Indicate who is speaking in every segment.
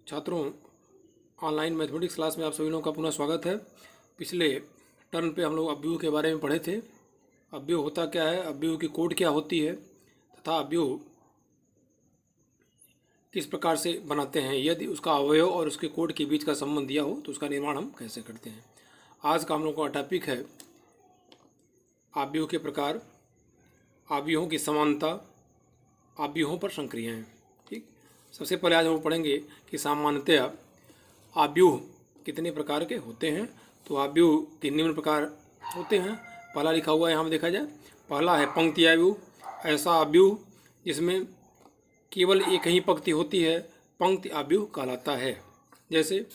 Speaker 1: छात्रों, online mathematics class में आप सभी लोगों का पुनः स्वागत है। पिछले टर्न पे हम लोग अवयव के बारे में पढ़े थे। अवयव होता क्या है, अवयव की कोड क्या होती है तथा अवयव किस प्रकार से बनाते हैं। यदि उसका अवयव और उसके कोड के बीच का संबंध दिया हो तो उसका निर्माण हम कैसे करते हैं। आज का हम लोग का टॉपिक है अवयव के प्रकार, अवयवों की समानता, अवयवों पर संक्रियाएं। ठीक, सबसे पहले आज हम पढ़ेंगे कि सामान्यतया अवयव कितने प्रकार के होते हैं। तो अवयव के निम्न प्रकार होते हैं। पहला लिखा हुआ है यहाँ पे देखा जाए। पहला है पंक्ति अवयव। ऐसा अवयव जिसमें केवल एक ही पंक्ति होती है पंक्ति अवयव कहलाता है। जैसे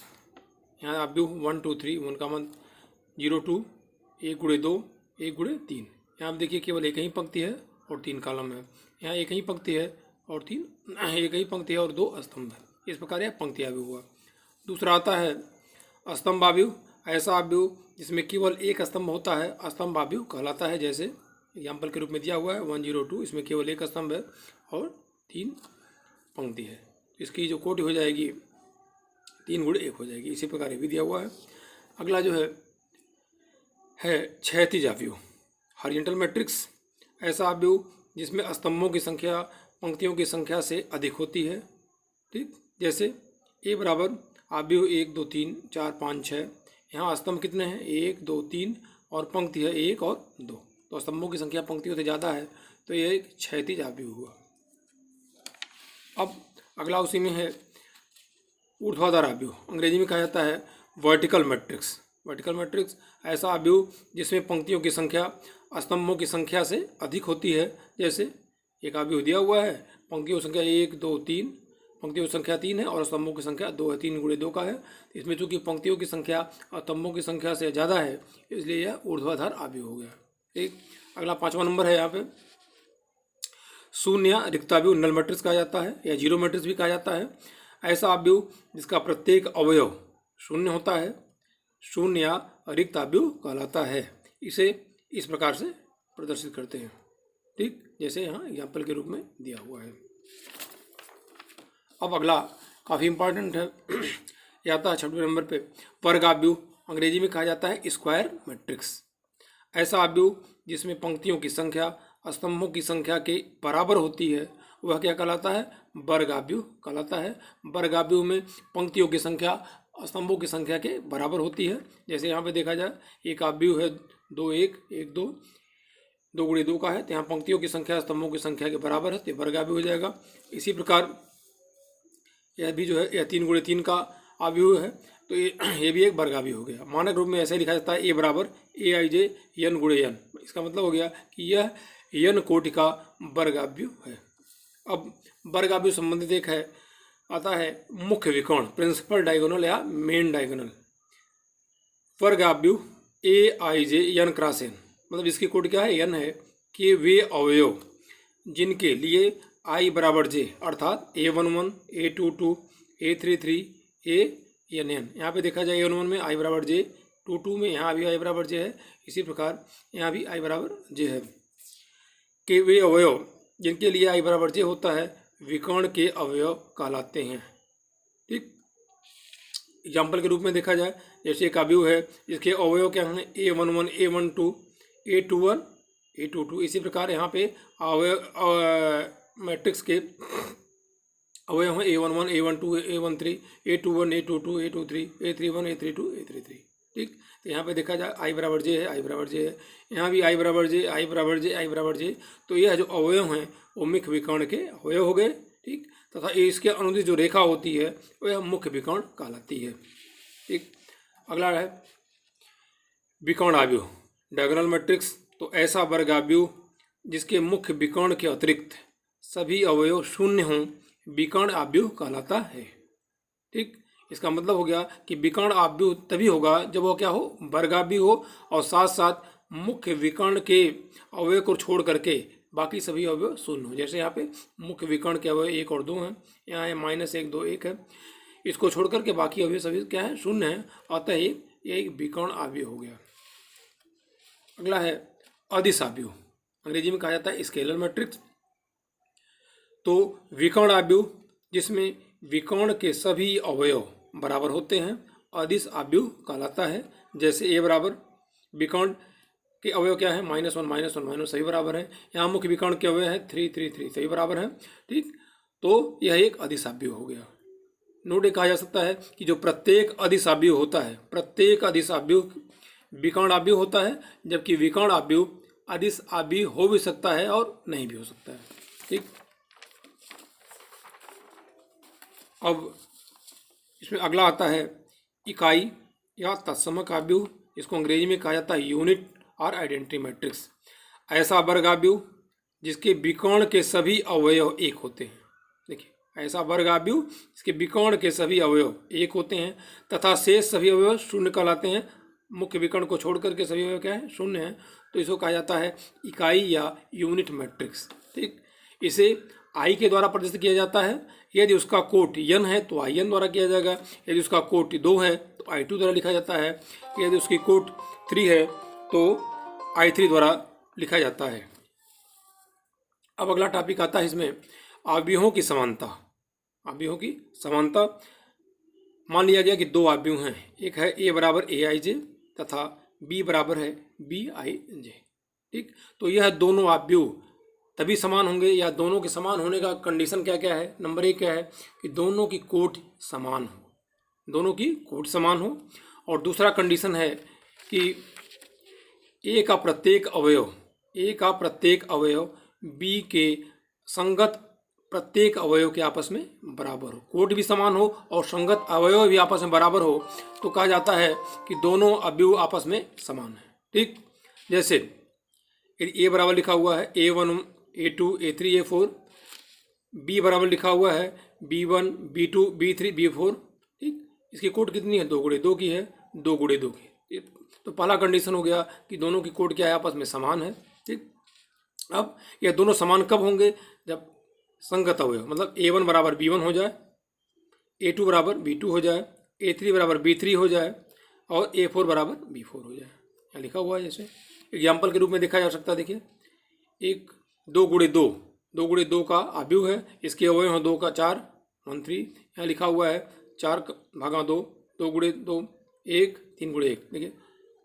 Speaker 1: यहाँ अवयव 1 2 3 1 का मान 0 2 1 गुणे 2 1 गुणे 3। यहाँ आप देखिए केवल एक ही पंक्ति है और 3 कॉलम है। यहाँ एक ही पंक्ति है और एक ही पंक्ति है और 2 स्तंभ है। इस प्रकार यह पंक्ति अवयव हुआ। दूसरा आता है स्तंभ अवयव। ऐसा अवयव जिसमें केवल एक स्तंभ होता है स्तंभ अवयव कहलाता है। जैसे एग्जाम्पल के रूप में दिया हुआ है 1 0 2, इसमें केवल एक स्तंभ है और 3 पंक्ति है। इसकी जो कोटि हो जाएगी 3 गुणे 1 हो जाएगी। इसी प्रकार ये भी दिया हुआ है। अगला जो है क्षैतिज अवयव, हॉरिजॉन्टल मैट्रिक्स। ऐसा अवयव जिसमें स्तंभों की संख्या पंक्तियों की संख्या से अधिक होती है। ठीक, जैसे ए बराबर अवयव 1 2 3 4 5 6। यहाँ स्तंभ कितने हैं 1 2 3 और पंक्ति है 1 और 2। तो स्तंभों की संख्या पंक्तियों से ज़्यादा है तो यह एक क्षैतिज अवयव हुआ। अब अगला उसी में है ऊर्ध्वाधर अवयव, अंग्रेजी में कहा जाता है वर्टिकल मैट्रिक्स। वर्टिकल मैट्रिक्स ऐसा अवयव जिसमें पंक्तियों की संख्या स्तंभों की संख्या से अधिक होती है। जैसे एक अवयव दिया हुआ है, पंक्तियों की संख्या 1 2 3, पंक्तियों की संख्या 3 है और स्तंभों की संख्या 2 है। 3 गुणे 2 का है। इसमें चूंकि पंक्तियों की संख्या स्तंभों की संख्या से ज़्यादा है इसलिए यह ऊर्ध्वाधर अवयव हो गया। ठीक, अगला 5वां नंबर है यहाँ पे शून्य या रिक्त अवयव, नल मैट्रिक्स कहा जाता है या जीरो मैट्रिक्स भी कहा जाता है। ऐसा अवयव जिसका प्रत्येक अवयव शून्य होता है शून्य या रिक्त अवयव कहलाता है। इसे इस प्रकार से प्रदर्शित करते हैं। ठीक, जैसे यहाँ एग्जाम्पल के रूप में दिया हुआ है। अब अगला काफ़ी इंपॉर्टेंट है, यह आता है 6वें नंबर पे वर्ग अवयव, अंग्रेजी में कहा जाता है स्क्वायर मैट्रिक्स। ऐसा अवयव जिसमें पंक्तियों की संख्या स्तंभों की संख्या के बराबर होती है वह क्या कहलाता है, वर्ग अवयव कहलाता है। वर्ग अवयव में पंक्तियों की संख्या स्तंभों की संख्या के बराबर होती है। जैसे यहाँ पे देखा जाए एक अवयव है 2 1 1 2, 2 गुणे 2 का है तो यहाँ पंक्तियों की संख्या स्तंभों की संख्या के बराबर है तो वर्ग अवयव हो जाएगा। इसी प्रकार यह भी जो है यह 3 गुणे 3 का अवयव है तो ये भी एक वर्ग अवयव हो गया। मानक रूप में ऐसे लिखा जाता है ए बराबर ए आई जे एन गुणे एन। इसका मतलब हो गया कि यह एन कोटि का वर्ग अवयव है। अब वर्ग अवयव संबंधित एक है आता है मुख्य विकर्ण, प्रिंसिपल डायगोनल या मेन डायगोनल। वर्ग अवयव ए आई जे एन क्रॉस एन, मतलब इसकी कोटि क्या है एन है कि वे अवयव जिनके लिए आई बराबर जे अर्थात A11 A22 A33 ANN। यहाँ पे देखा जाए A11 में आई बराबर जे, 22 में यहाँ भी आई बराबर जे है, इसी प्रकार यहाँ भी आई बराबर जे है कि वे अवयव जिनके लिए आई बराबर जे होता है विकर्ण के अवयव कहलाते हैं। ठीक, एग्जाम्पल के रूप में देखा जाए जैसे एक अवयव है जिसके अवयव क्या हैं A11 A12 A21 A22। इसी प्रकार यहाँ पे अवयव मैट्रिक्स के अवयव हैं A11 A12 A13 A21 A22 A23 A31 A32 A33। ठीक, तो यहाँ पे देखा जाए आई बराबर जे है आई बराबर जे है, यहाँ भी आई बराबर जे आई बराबर जे आई बराबर जे। तो यह जो अवयव हैं वो मुख्य विकर्ण के अवयव हो गए। ठीक, तथा इसके अनुदित जो रेखा होती है वह मुख्य विकर्ण कहलाती है। ठीक, अगला है विकर्ण अवयव, डायगोनल मैट्रिक्स। तो ऐसा वर्ग अवयव जिसके मुख्य विकर्ण के अतिरिक्त सभी अवयव शून्य हों विकर्ण अवयव कहलाता है। ठीक, इसका मतलब हो गया कि विकर्ण अवयव तभी होगा जब वो क्या हो, वर्ग अवयव हो और साथ साथ मुख्य विकर्ण के अवयव को छोड़ करके बाकी सभी अवयव शून्य हो। जैसे यहाँ पे मुख्य विकर्ण के अवयव 1 और 2 हैं, यहाँ है -1 2 1 है, इसको छोड़ करके बाकी अवयव सभी क्या है शून्य है, अतः ये एक विकर्ण अवयव हो गया। अगला है अदिश अवयव, अंग्रेजी में कहा जाता है स्केलर मैट्रिक्स। तो विकर्ण अवयव जिसमें विकर्ण के सभी अवयव बराबर होते हैं अदिश आव्यूह कहलाता है। जैसे ए बराबर विकर्ण के अवयव क्या है, -1 सभी बराबर है। यहाँ मुख्य विकर्ण के अवयव है 3 3 3 सभी बराबर है। ठीक, तो यह एक अदिश आव्यूह हो गया। नोट कहा जा सकता है कि जो प्रत्येक अदिश आव्यूह होता है, प्रत्येक अदिश आव्यूह विकर्ण आव्यूह होता है, जबकि विकर्ण आव्यूह अदिश आव्यूह हो भी सकता है और नहीं भी हो सकता है। ठीक, अब इसमें अगला आता है इकाई या तत्समक आव्यूह। इसको अंग्रेजी में कहा जाता है यूनिट और आइडेंटिटी मैट्रिक्स। ऐसा वर्ग आव्यूह जिसके विकर्ण के सभी अवयव एक होते हैं। देखिए, ऐसा वर्ग आव्यूह जिसके विकर्ण के सभी अवयव एक होते हैं तथा शेष सभी अवयव शून्य कहलाते हैं। मुख्य विकर्ण को छोड़ करके सभी अवयव क्या है, शून्य है, तो इसको कहा जाता है इकाई या यूनिट मैट्रिक्स। ठीक, इसे आई के द्वारा प्रदर्शित किया जाता है। यदि उसका कोट n है तो in द्वारा किया जाएगा। यदि उसका कोट 2 है तो I2 द्वारा लिखा जाता है। यदि उसकी कोट 3 है तो I3 द्वारा लिखा जाता है। अब अगला टॉपिक आता है इसमें आव्यूहों की समानता। आव्यूहों की समानता, मान लिया गया कि दो आव्यूह हैं, एक है a बराबर aij तथा b बराबर है bij। ठीक, तो यह दोनों आव्यूह तभी समान होंगे या दोनों के समान होने का कंडीशन क्या क्या है। नंबर 1 क्या है कि दोनों की कोट समान हो, दोनों की कोट समान हो। और दूसरा कंडीशन है कि ए का प्रत्येक अवयव बी के संगत प्रत्येक अवयव के आपस में बराबर हो, कोट भी समान हो और संगत अवयव भी आपस में बराबर हो, तो कहा जाता है कि दोनों अवयव आपस में समान है। ठीक, जैसे यदि ए बराबर लिखा हुआ है a1 a2 a3 a4, B बराबर लिखा हुआ है b1 b2 b3 b4। ठीक, इसकी कोट कितनी है, 2 गुणे 2 की है, 2 गुणे 2 की। तो पहला कंडीशन हो गया कि दोनों की कोट क्या है, आपस में समान है। ठीक, अब यह दोनों समान कब होंगे, जब संगत अवयव मतलब a1 बराबर b1 हो जाए, a2 बराबर b2 हो जाए, a3 बराबर b3 हो जाए और a4 बराबर b4 हो जाए। यहाँ लिखा हुआ है, जैसे एग्जाम्पल के रूप में देखा जा सकता है। देखिए, एक 2 गुणे 2 का आव्यूह है, इसके अवयव हैं 2 का 4 1 3। यहाँ लिखा हुआ है 4 भागा 2, 2 गुणे 2 1, 3 गुणे 1। देखिए,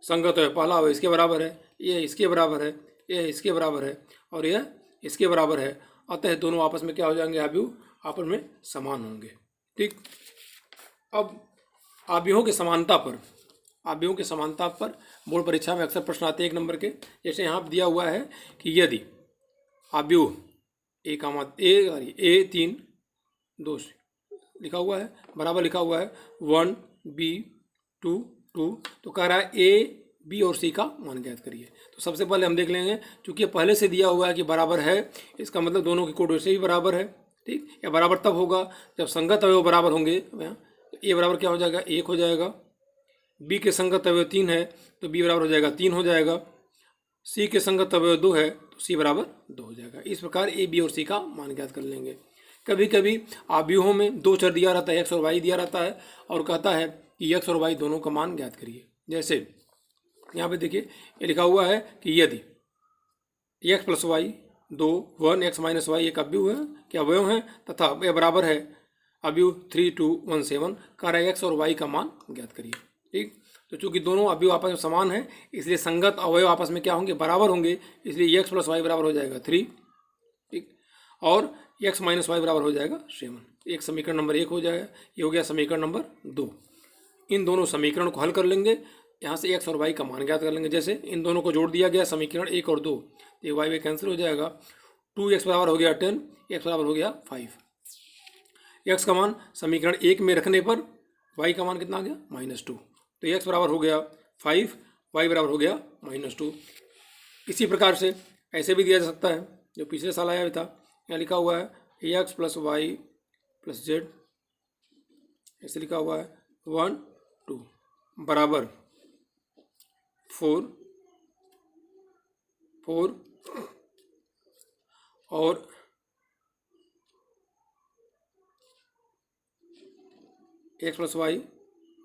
Speaker 1: संगत है, पहला अवयव इसके बराबर है, यह इसके बराबर है, यह इसके बराबर है और यह इसके बराबर है। अतः दोनों आपस में क्या हो जाएंगे, आव्यूह आपस में समान होंगे। ठीक, अब आव्यूहों की समानता पर बोर्ड परीक्षा में अक्सर प्रश्न आते हैं 1 नंबर के। जैसे यहाँ दिया हुआ है कि यदि आव्यूह a3 2 लिखा हुआ है, बराबर लिखा हुआ है 1 b 2 2, तो कह रहा है a b और c का मान ज्ञात करिए। तो सबसे पहले हम देख लेंगे, चूंकि पहले से दिया हुआ है कि बराबर है, इसका मतलब दोनों की कोट वैसे ही बराबर है। ठीक, या बराबर तब होगा जब संगत अवयव बराबर होंगे। ए बराबर क्या हो जाएगा, 1 हो जाएगा। बी के संगत अवयव 3 है तो बी बराबर हो जाएगा 3 हो जाएगा। सी के संगत अवयव 2 है तो सी बराबर 2 हो जाएगा। इस प्रकार ए बी और सी का मान ज्ञात कर लेंगे। कभी कभी आव्यूहों में 2 चर दिया रहता है, एक्स और वाई दिया रहता है और कहता है कि एक्स और वाई दोनों का मान ज्ञात करिए। जैसे यहाँ पे देखिए, ये लिखा हुआ है कि यदि X plus Y 2 1 X minus Y एक अव्यूह है, क्या अवयव है, तथा यह बराबर है अव्यूह 3 2 1 7, कह रहा है एक्स और वाई का मान ज्ञात करिए। ठीक, तो चूंकि दोनों अवयव आपस में समान है, इसलिए संगत अवयव आपस में क्या होंगे, बराबर होंगे, इसलिए एक्स प्लस वाई बराबर हो जाएगा 3। ठीक, और एक्स माइनस वाई बराबर हो जाएगा 7। एक समीकरण नंबर 1 हो जाएगा। ये हो गया समीकरण नंबर 2। इन दोनों समीकरण को हल कर लेंगे, यहाँ से एक्स और वाई का मान ज्ञात कर लेंगे। जैसे इन दोनों को जोड़ दिया गया समीकरण 1 और 2, तो ये वाई वाई कैंसिल हो जाएगा। 2x बराबर हो गया 10, एक्स बराबर हो गया 5। एक्स का मान समीकरण 1 में रखने पर वाई का मान कितना आ गया, -2। तो एक्स बराबर हो गया 5, वाई बराबर हो गया -2। इसी प्रकार से ऐसे भी दिया जा सकता है, जो पिछले साल आया भी था। यहाँ लिखा हुआ है X plus Y plus Z, ऐसे लिखा हुआ है 1 2 बराबर 4 और एक्स प्लस वाई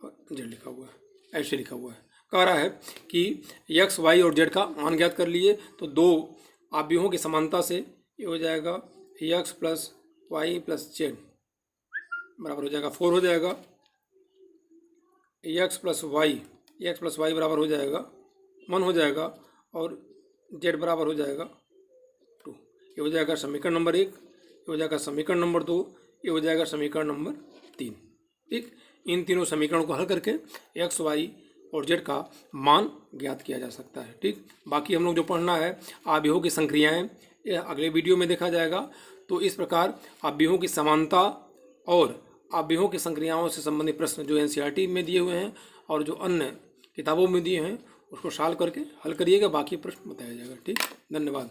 Speaker 1: और जेड लिखा हुआ है, ऐसे लिखा हुआ है। कह रहा है कि एक्स वाई और जेड का मान ज्ञात कर लिए, तो दो आव्यूहों की समानता से ये हो जाएगा X plus Y plus Z बराबर हो जाएगा 4 हो जाएगा, एक्स प्लस वाई बराबर हो जाएगा 1 हो जाएगा, और जेड बराबर हो जाएगा 2। ये हो जाएगा समीकरण नंबर 1, ये हो जाएगा समीकरण नंबर 2, ये हो जाएगा समीकरण नंबर 3। ठीक, इन तीनों समीकरणों को हल करके एक्स वाई और जेड का मान ज्ञात किया जा सकता है। ठीक, बाकी हम लोग जो पढ़ना है आव्यूहों की संक्रियाएं, यह अगले वीडियो में देखा जाएगा। तो इस प्रकार आव्यूहों की समानता और आव्यूहों की संक्रियाओं से संबंधित प्रश्न जो एनसीईआरटी में दिए हुए हैं और जो अन्य किताबों में दिए हैं उसको सॉल्व करके हल करिएगा, बाकी प्रश्न बताया जाएगा। ठीक, धन्यवाद।